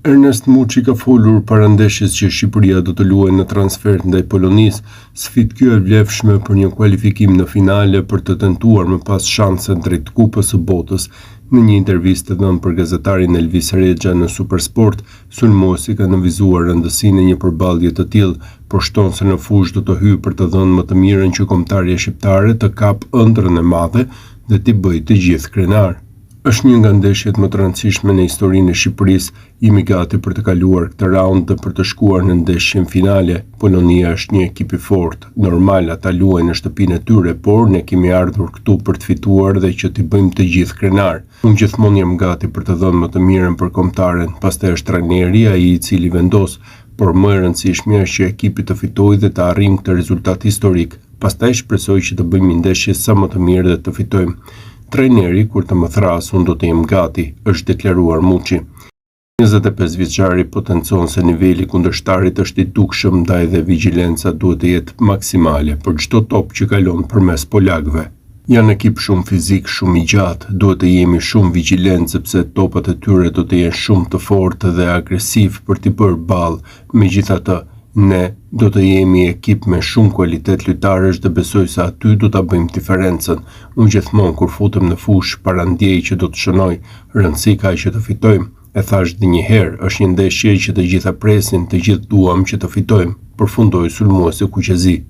Ernest Muçi ka folur para ndeshjes që Shqipëria do të luajë në transfer ndaj Polonisë, sfidë kjo e vlefshme për një kualifikim në finale për të tentuar më pas shanse drejt Kupës së Botës. Në një intervistë dhënë për gazetarin Elvis Rexha në Supersport, sulmuesi ka nënvizuar rëndësinë e një përballje të tillë, por shton se në fushë do të hyjë për të dhënë më të mirën që kombëtarja shqiptare të kapë ëndrrën e madhe dhe t'i bëjë të gjithë krenar. Është një nga ndeshjet më të rëndësishme në historinë e Shqipërisë, jemi gati për të kaluar këtë raund dhe për të shkuar në ndeshjen finale. Polonia është një ekip i fortë, normal ata luajnë në shtëpinë e tyre, por ne kemi ardhur këtu për të fituar dhe që t'i bëjmë të gjithë krenar. Unë gjithmonë jam gati për të dhënë më të mirën për kombëtaren, pastaj është trajneri ai i cili vendos, por më e rëndësishme është që ekipi të fitojë dhe të arrijmë këtë rezultat historik. Pastaj shpresoj që të bëjmë një ndeshje sa më të mirë dhe të fitojmë. Trajneri, kur të më thras, unë do të jem gati, është deklaruar Muçi. 25 vjeçari potencon se niveli kundërshtarit është i dukshëm, ndaj dhe vigjilenca duhet të jetë maksimale për çdo top që kalon përmes polakëve. Janë ekip shumë fizik, shumë i gjatë, duhet të jemi shumë vigjilentë sepse topat e tyre do të jenë shumë të fortë dhe agresiv për t'i bërë ballë. Megjithatë, ne do të jemi ekip me shumë kualitet lojtarësh dhe besoj se aty do ta bëjmë diferencën. Unë gjithmonë kur futem në fushë parandjej që do të shënoj, rëndësi ka që të fitojmë. E thash dhe një herë, është një ndeshje që të gjitha presin, të gjithë duam që të fitojmë, përfundoi sulmuesi kuqezi.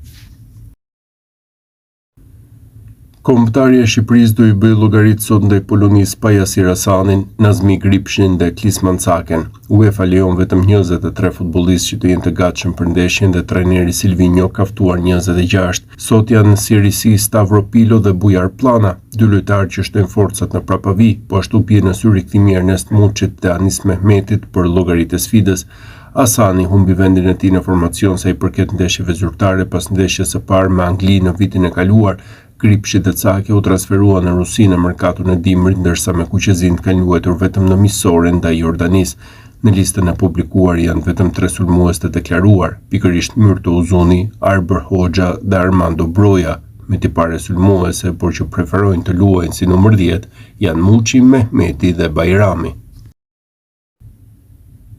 Kombëtarja e Shqipërisë do i bëjë llogaritë sot ndaj Polonisë pa Yasir Hasanin, Nazmi Gripshin dhe Klisman Caken. UEFA lejon vetëm 23 futbollistë që të jenë të gatshëm për ndeshjen dhe trajneri Silvinho ka ftuar 26. Sot janë në Serie C Stavropilo dhe Bujar Plana, dy lojtarë që shtojnë forcat në prapavi, po ashtu bie në sy rikthimi Ernest Muçit dhe Anis Mehmetit për llogaritë e sfidës. Hasani humbi vendin e tij në formacion sa i përket ndeshjeve zyrtare pas ndeshjes së parë me Anglinë në vitin e kaluar. Gripshi dhe Cake u transferua në Rusi në merkaton e dimrit, ndërsa me kuqezin kanë luajtur vetëm në miqësore ndaj Jordanisë. Në listën e publikuar janë vetëm 3 sulmues të deklaruar, pikërisht Myrto Uzuni, Arber Hoxha dhe Armando Broja, me tipare sulmuese, por që preferojnë të luajnë si numër 10, janë Muçi, Mehmeti dhe Bajrami.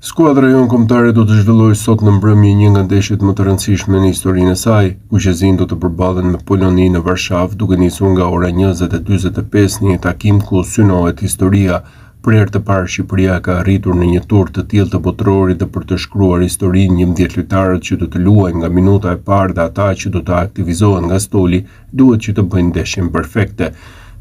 Skuadra jonë kombëtare do të zhvillojë sot në mbrëmje një nga ndeshjet më të rëndësishme në historinë e saj. Kuqezin do të përballen me Poloni në Varshavë, duke nisur nga ora 20:45 në një takim ku synohet historia. Për herë të parë Shqipëria ka arritur në një tur të tillë të botrorit dhe për të shkruar historinë 11 lojtarët që do të luajnë nga minuta e parë dhe ata që do të aktivizohen nga stoli duhet që të bëjnë ndeshjen perfekte.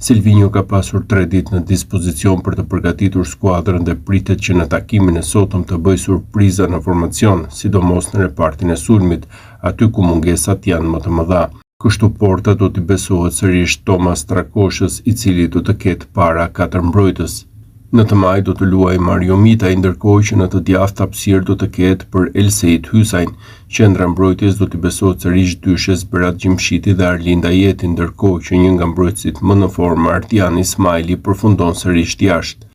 Silvinho ka pasur 3 ditë në dispozicion për të përgatitur skuadrën dhe pritet që në takimin e sotëm të bëjë surpriza në formacion, sidomos në repartin e sulmit, aty ku mungesat janë më të mëdha. Kështu porta do t'i besohet sërish Tomas Trakoshës, i cili do të ketë para 4 mbrojtës. Në të maj do të luajë Mario Mitaj, ndërkohë që në të djathtë hapësirë do të ketë për Elsejt Hysain. Qendra mbrojtjes do t'i besohet sërish dyshes Berat Gjimshiti dhe Arlinda Jeti, ndërkohë që një nga mbrojtësit më në formë Artian Ismaili përfundon sërish jashtë.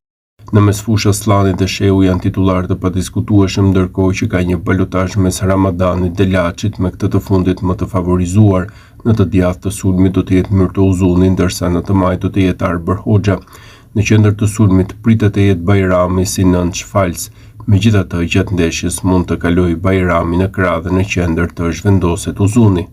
Në mesfush Aslani dhe Shehu janë titular të padiskutueshëm, ndërkohë që ka një balotazh mes Ramadanit dhe Laçit, me këtë të fundit më të favorizuar. Në të djathtë të sulmit do të jetë Myrto Uzuni, ndërsa në të maj do të jetë Arber Hoxha. Në qendër të sulmit pritet të jetë Bajrami si nënç falës. Megjithatë, gjatë ndeshjes mund të kalojë Bajrami në krah dhe në qendër të zhvendoset Uzuni.